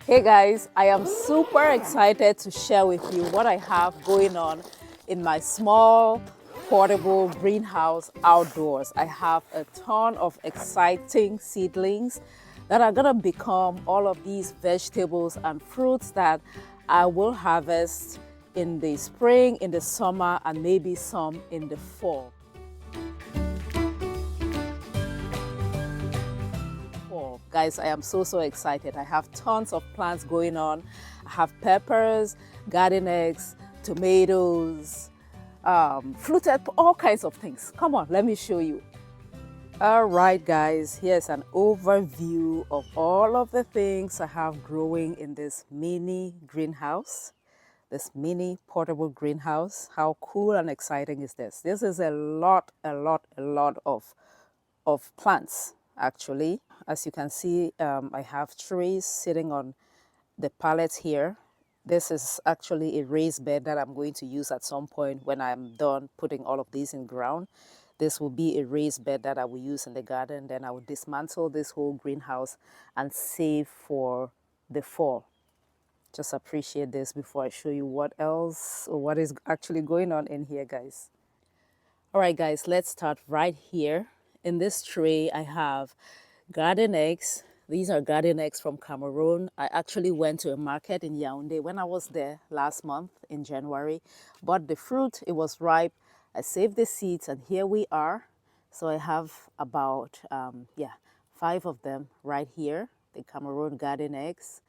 Hey guys, I am super excited to share with you what I have going on in my small portable greenhouse outdoors. I have a ton of exciting seedlings that are gonna become all of these vegetables and fruits that I will harvest in the spring, in the summer, and maybe some in the fall. Guys, I am so excited. I have tons of plants going on. I have peppers, garden eggs, tomatoes, fluted, all kinds of things. Come on, let me show you. All right, guys, here's an overview of all of the things I have growing in this mini greenhouse, this mini portable greenhouse. How cool and exciting is this? This is a lot of plants, actually. As you can see, I have trees sitting on the pallets here. This is actually a raised bed that I'm going to use at some point when I'm done putting all of these in ground. This will be a raised bed that I will use in the garden. Then I will dismantle this whole greenhouse and save for the fall. Just appreciate this before I show you what else or what is actually going on in here, guys. All right, guys, let's start right here. In this tray, I have garden eggs. These are garden eggs from Cameroon. I actually went to a market in Yaoundé when I was there last month in January. Bought the fruit, it was ripe. I saved the seeds, and here we are. So I have about, 5 of them right here, the Cameroon garden eggs.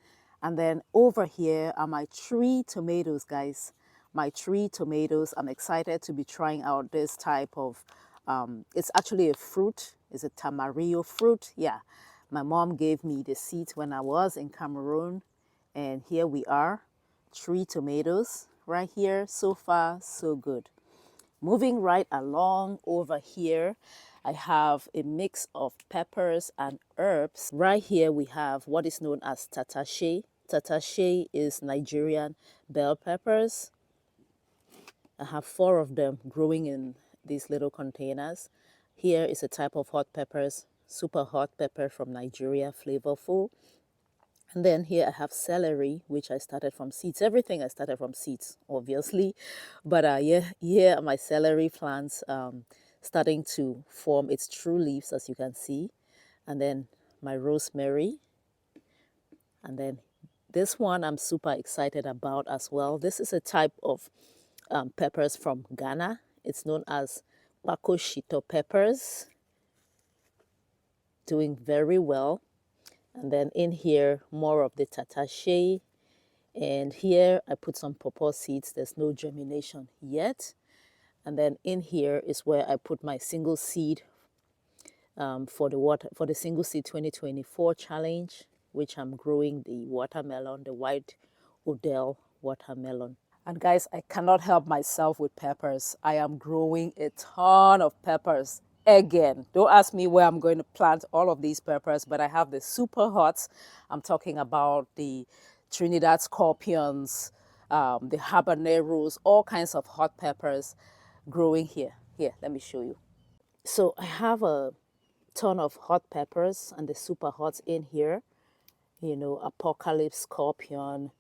And then over here are my 3 tomatoes, guys. My 3 tomatoes. I'm excited to be trying out this type of, it's actually a fruit. It's a tamarillo fruit. Yeah, my mom gave me the seeds when I was in Cameroon. And here we are, 3 tomatoes right here. So far, so good. Moving right along over here, I have a mix of peppers and herbs. Right here we have what is known as tatashe. Tatashe is Nigerian bell peppers. I have 4 of them growing in these little containers. Here is a type of hot peppers, super hot pepper from Nigeria, flavorful. And then here I have celery, which I started from seeds. Everything I started from seeds, obviously. But here are my celery plants starting to form its true leaves, as you can see. And then my rosemary. And then this one I'm super excited about as well. This is a type of peppers from Ghana. It's known as Pakoshito peppers. Doing very well. And then in here, more of the tatashe. And here I put some pawpaw seeds. There's no germination yet. And then in here is where I put my single seed for the single seed 2024 challenge, which I'm growing the watermelon, the white Odell watermelon. And guys, I cannot help myself with peppers. I am growing a ton of peppers. Again, don't ask me where I'm going to plant all of these peppers, but I have the super hots. I'm talking about the Trinidad scorpions, the habaneros, all kinds of hot peppers growing here. Here, let me show you. So I have a ton of hot peppers and the super hots in here. You know, apocalypse scorpion.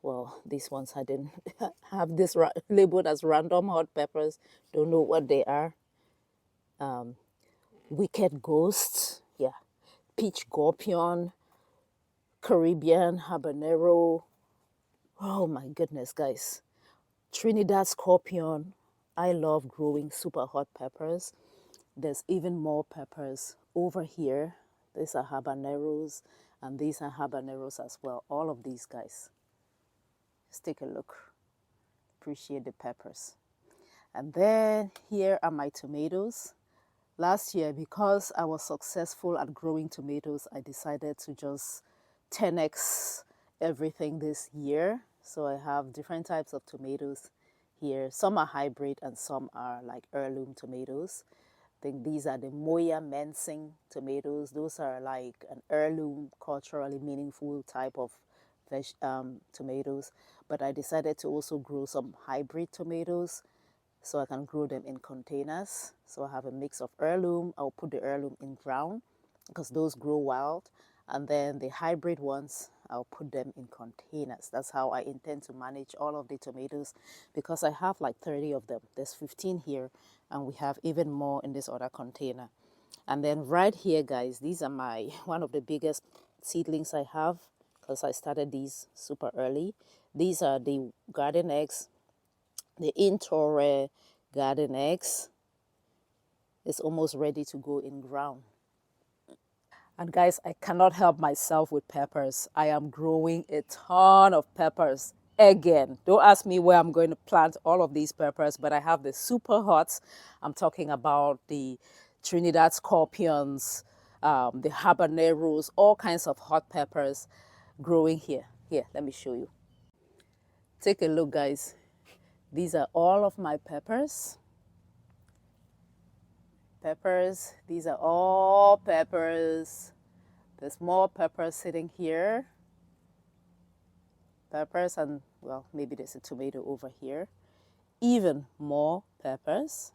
Well, these ones I didn't have this labeled as random hot peppers. Don't know what they are. Wicked ghosts, yeah. Peach gorpion, Caribbean habanero. Oh my goodness, guys. Trinidad scorpion. I love growing super hot peppers. There's even more peppers over here. These are habaneros, and these are habaneros as well. All of these guys. Let's take a look. Appreciate the peppers. And then here are my tomatoes. Last year, because I was successful at growing tomatoes, I decided to just 10x everything this year. So I have different types of tomatoes here. Some are hybrid and some are like heirloom tomatoes. I think these are the Moya Mensing tomatoes. Those are like an heirloom, culturally meaningful type of tomatoes. But I decided to also grow some hybrid tomatoes so I can grow them in containers. So I have a mix of heirloom. I'll put the heirloom in ground because those grow wild. And then the hybrid ones, I'll put them in containers. That's how I intend to manage all of the tomatoes, because I have like 30 of them. There's 15 here, and we have even more in this other container. And then right here, guys, these are my one of the biggest seedlings I have, because I started these super early. These are the garden eggs, the indoor garden eggs. It's almost ready to go in ground. And guys, I cannot help myself with peppers. I am growing a ton of peppers again. Don't ask me where I'm going to plant all of these peppers, but I have the super hots. I'm talking about the Trinidad scorpions, the habaneros, all kinds of hot peppers growing here. Here, let me show you. Take a look, guys. These are all of my peppers. Peppers, these are all peppers. There's more peppers sitting here. Peppers, and well, maybe there's a tomato over here. Even more peppers.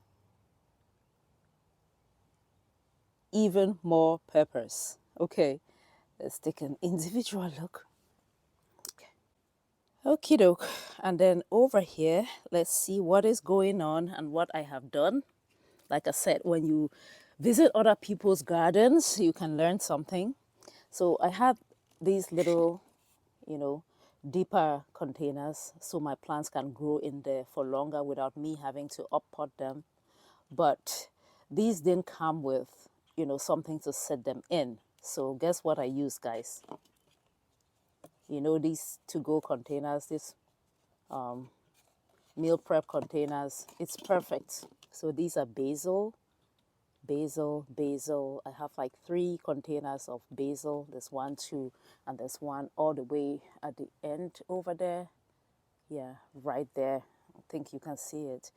Even more peppers. Okay, let's take an individual look. Okie doke. And then over here, let's see what is going on and what I have done. Like I said, when you visit other people's gardens, you can learn something. So I have these little, deeper containers so my plants can grow in there for longer without me having to uppot them. But these didn't come with, something to set them in. So guess what I use, guys? These to-go containers, these meal prep containers. It's perfect. So these are basil, basil. I have like 3 containers of basil. There's 1, 2, and there's one all the way at the end over there. Yeah, right there. I think you can see it.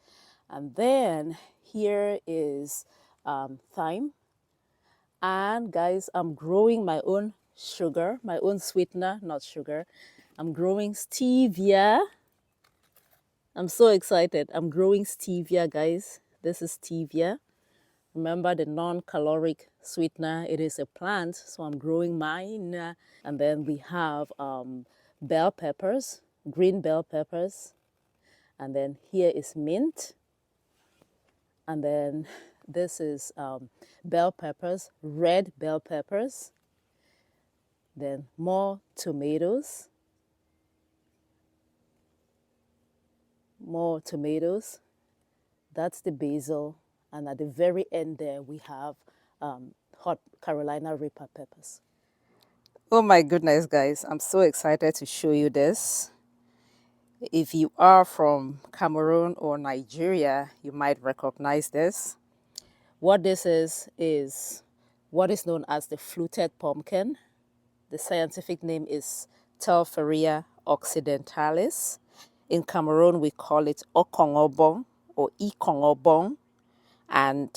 And then here is thyme. And guys, I'm growing my own sugar, my own sweetener, not sugar. I'm growing stevia. I'm so excited. I'm growing stevia, guys. This is stevia. Remember the non-caloric sweetener, it is a plant, so I'm growing mine. And then we have bell peppers, green bell peppers. And then here is mint. And then this is bell peppers, red bell peppers. Then more tomatoes. More tomatoes. That's the basil. And at the very end there, we have hot Carolina Reaper peppers. Oh my goodness, guys. I'm so excited to show you this. If you are from Cameroon or Nigeria, you might recognize this. What this is what is known as the fluted pumpkin. The scientific name is Telferia occidentalis. In Cameroon, we call it okong obong or ikong obong. And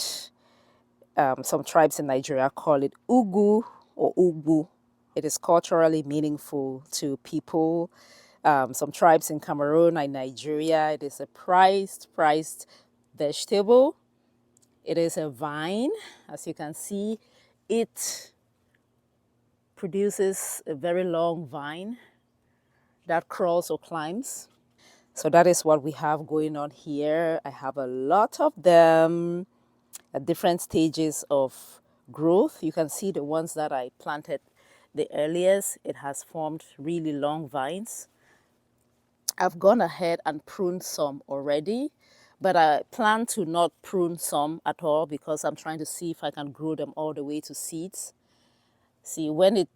some tribes in Nigeria call it ugu or ugu. It is culturally meaningful to people. Some tribes in Cameroon and Nigeria, it is a prized vegetable. It is a vine. As you can see, it produces a very long vine that crawls or climbs. So that is what we have going on here. I have a lot of them at different stages of growth. You can see the ones that I planted the earliest. It has formed really long vines. I've gone ahead and pruned some already, but I plan to not prune some at all because I'm trying to see if I can grow them all the way to seeds. See, when it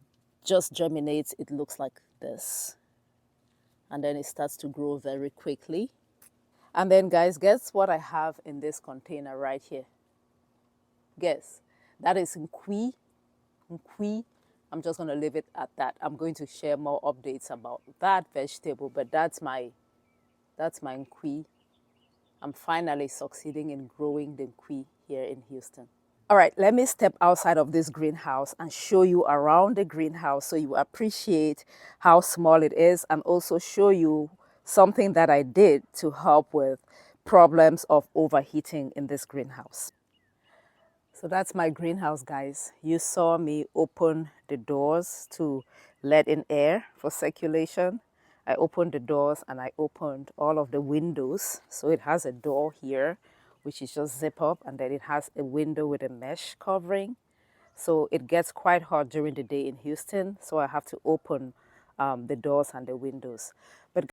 just germinates, it looks like this. And then it starts to grow very quickly. And then guys, guess what I have in this container right here? Guess. That is nkui. Nkui. I'm just going to leave it at that. I'm going to share more updates about that vegetable, but that's my nkui. I'm finally succeeding in growing the nkui here in Houston. All right, let me step outside of this greenhouse and show you around the greenhouse so you appreciate how small it is, and also show you something that I did to help with problems of overheating in this greenhouse. So that's my greenhouse, guys. You saw me open the doors to let in air for circulation. I opened the doors and I opened all of the windows. So it has a door here, which is just zip up, and then it has a window with a mesh covering. So it gets quite hot during the day in Houston, so I have to open the doors and the windows. But